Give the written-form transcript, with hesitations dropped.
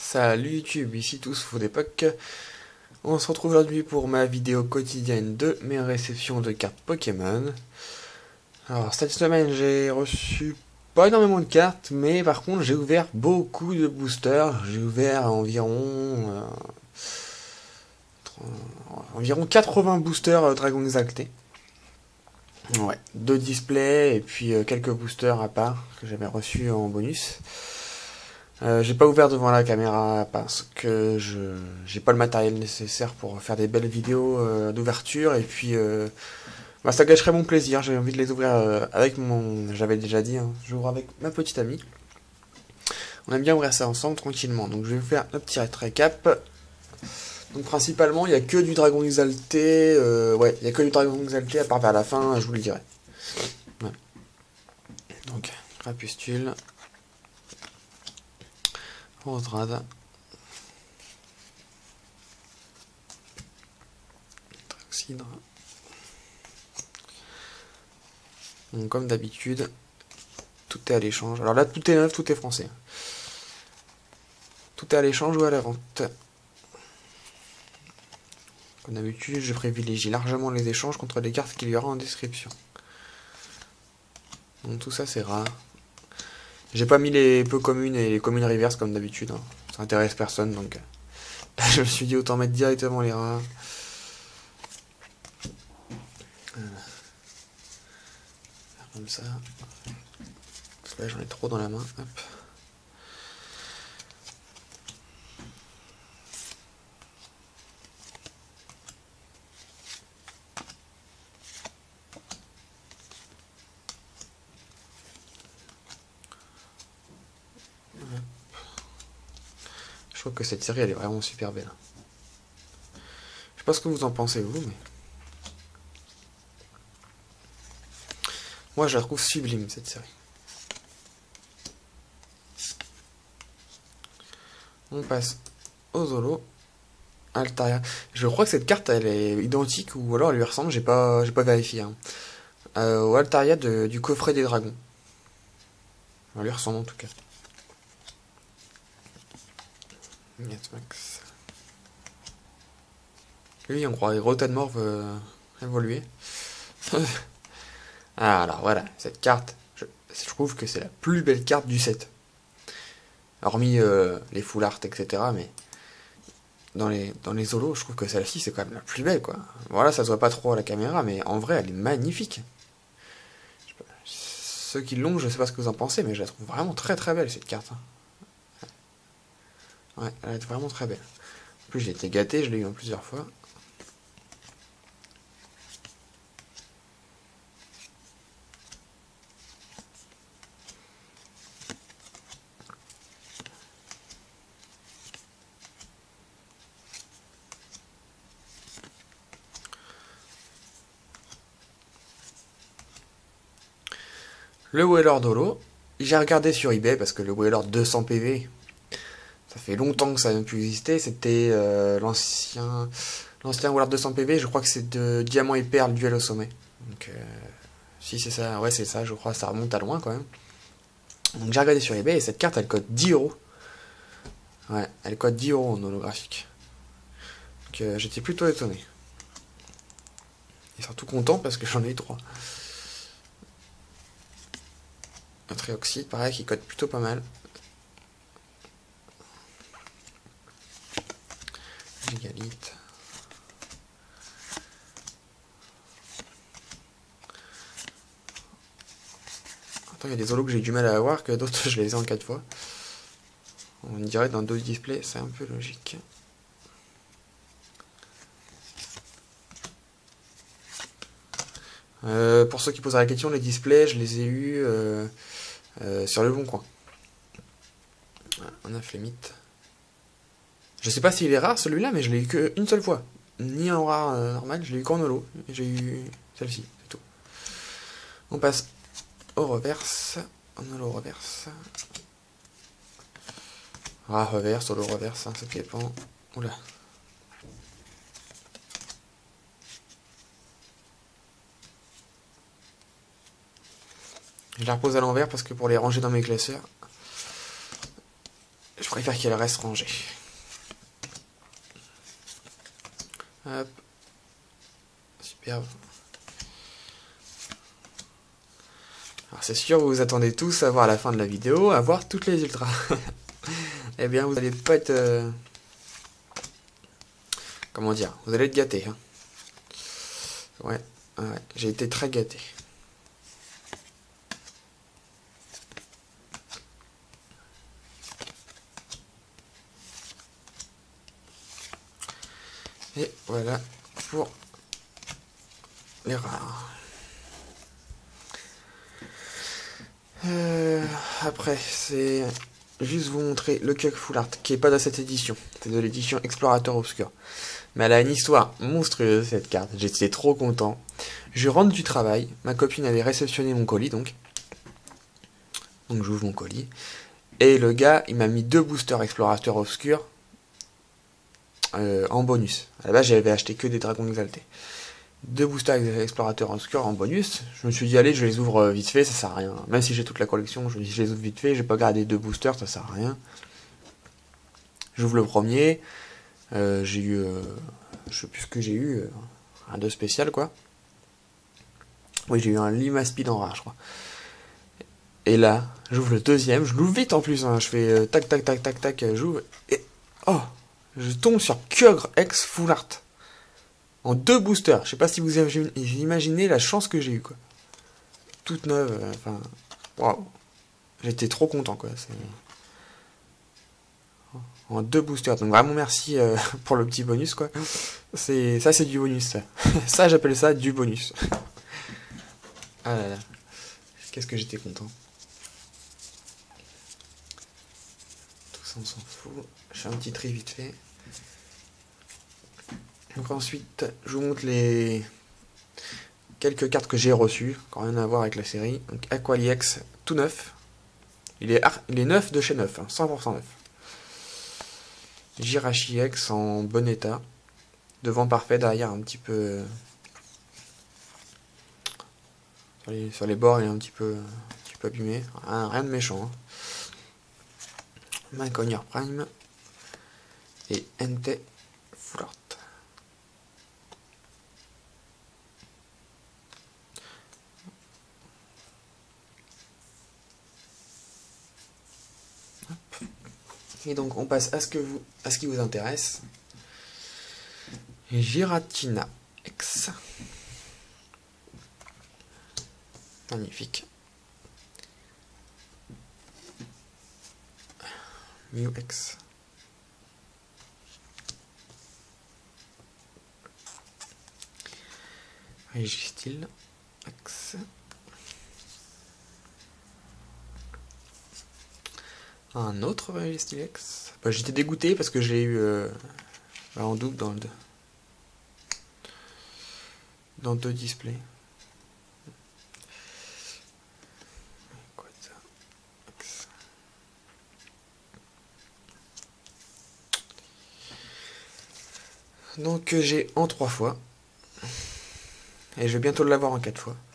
Salut YouTube, ici tous Faux d'époque. On se retrouve aujourd'hui pour ma vidéo quotidienne de mes réceptions de cartes Pokémon. Alors cette semaine j'ai reçu pas énormément de cartes, mais par contre j'ai ouvert beaucoup de boosters. J'ai ouvert environ 80 boosters Dragon Exalté. Ouais, deux displays et puis quelques boosters à part que j'avais reçus en bonus. J'ai pas ouvert devant la caméra parce que je j'ai pas le matériel nécessaire pour faire des belles vidéos d'ouverture et puis bah, ça gâcherait mon plaisir. J'ai envie de les ouvrir avec mon, j'avais déjà dit, hein, j'ouvre avec ma petite amie. On aime bien ouvrir ça ensemble tranquillement. Donc je vais vous faire un petit récap. Donc principalement il y a que du Dragon Exalté, ouais il y a que du Dragon Exalté à part vers la fin, je vous le dirai. Ouais. Donc Crapustule, Roserade, Traxidre. Donc, comme d'habitude, tout est à l'échange. Alors là, tout est neuf, tout est français. Tout est à l'échange ou à la vente. Comme d'habitude, je privilégie largement les échanges contre les cartes qu'il y aura en description. Donc tout ça, c'est rare. J'ai pas mis les peu communes et les communes reverse comme d'habitude. Hein. Ça intéresse personne, donc je me suis dit autant mettre directement les rares. Voilà. Comme ça. Parce que là, j'en ai trop dans la main. Hop. Je trouve que cette série, elle est vraiment super belle. Je sais pas ce que vous en pensez, vous, mais... Moi, je la trouve sublime, cette série. On passe aux Zolo. Altaria. Je crois que cette carte, elle est identique, ou alors elle lui ressemble, j'ai pas vérifié. Hein. Au Altaria du coffret des dragons. Elle lui ressemble en tout cas. Max. Lui, on croirait Rotenmorve évoluer. Ah, alors voilà, cette carte, je trouve que c'est la plus belle carte du set. Hormis les full art, etc. Mais dans les solos, je trouve que celle-ci, c'est quand même la plus belle, quoi. Voilà, ça se voit pas trop à la caméra, mais en vrai, elle est magnifique. Ceux qui l'ont, je sais pas ce que vous en pensez, mais je la trouve vraiment très très belle, cette carte. Ouais, elle est vraiment très belle. En plus, j'ai été gâté, je l'ai eu en plusieurs fois. Le Wailord Holo, j'ai regardé sur eBay parce que le Wailord 200 PV, ça fait longtemps que ça n'a plus existé. C'était l'ancien Wailord 200 PV, je crois que c'est de Diamant et Perle duel au sommet. Donc, si c'est ça, ouais, c'est ça, je crois, ça remonte à loin quand même. Donc, j'ai regardé sur eBay et cette carte elle cote 10 euros. Ouais, elle cote 10 euros en holographique. Donc, j'étais plutôt étonné. Et surtout content parce que j'en ai eu 3. Un Trioxide, pareil, qui cote plutôt pas mal. Gigalite. Attends, il y a des holos que j'ai du mal à avoir, que d'autres je les ai en 4 fois. On dirait dans d'autres displays, c'est un peu logique. Pour ceux qui posent la question, les displays, je les ai eus sur le bon coin. On a Flémite. Je sais pas s'il est rare celui-là, mais je l'ai eu qu'une seule fois. Ni en rare normal, je l'ai eu qu'en holo. J'ai eu celle-ci, c'est tout. On passe au reverse. En holo reverse. Ah, reverse, holo reverse, hein, ça dépend. Oula. Je la repose à l'envers parce que pour les ranger dans mes classeurs, Je préfère qu'elle reste rangée. Hop. Superbe. Alors c'est sûr, vous vous attendez tous à voir à la fin de la vidéo, à voir toutes les ultras. Eh bien, vous allez pas être... comment dire? Vous allez être gâtés. Hein. Ouais, j'ai été très gâté. Et voilà pour les rares. Après, c'est juste vous montrer le Cuck Full Art, qui est pas dans cette édition. C'est de l'édition Explorateur Obscur. Mais elle a une histoire monstrueuse, cette carte. J'étais trop content. Je rentre du travail. Ma copine avait réceptionné mon colis, donc j'ouvre mon colis. Et le gars, il m'a mis 2 boosters Explorateur Obscur en bonus. À la base, j'avais acheté que des dragons exaltés. 2 boosters Explorateur Obscur en bonus. Je me suis dit, allez, je les ouvre vite fait, ça sert à rien. Même si j'ai toute la collection, je les ouvre vite fait. J'ai pas gardé 2 boosters, ça sert à rien. J'ouvre le premier. J'ai eu... je sais plus ce que j'ai eu. Un 2 spécial, quoi. Oui, j'ai eu un Limaspeed en rare, je crois. Et là, j'ouvre le deuxième. Je l'ouvre vite en plus. Hein. Je fais tac, tac, tac, tac, tac. J'ouvre. Et... oh, je tombe sur Kyogre X Full Art. En 2 boosters. Je sais pas si vous imaginez la chance que j'ai eu, quoi. Toute neuve. Enfin, waouh. J'étais trop content, quoi. En 2 boosters. Donc vraiment merci pour le petit bonus, quoi. Ça, c'est du bonus, ça. Ça, j'appelle ça du bonus. Ah là là. Qu'est-ce que j'étais content. Tout ça, on s'en fout. Je fais un petit tri vite fait. Donc ensuite, je vous montre les quelques cartes que j'ai reçues, qui n'ont rien à voir avec la série. Donc Aqualiex, tout neuf. Il est neuf de chez neuf, hein, 100% neuf. Jirachi X en bon état. Devant parfait, derrière un petit peu... sur les bords, il est un petit peu abîmé. Rien de méchant. Hein. Macognard Prime. Et NT Full Art. Et donc on passe à ce qui vous intéresse. Giratina X. Magnifique. Mew X. Régistil X. Un autre Régistil X. Bah, j'étais dégoûté parce que j'ai eu en double dans 2 displays. Quoi ça? X. Donc j'ai en 3 fois. Et je vais bientôt l'avoir en 4 fois.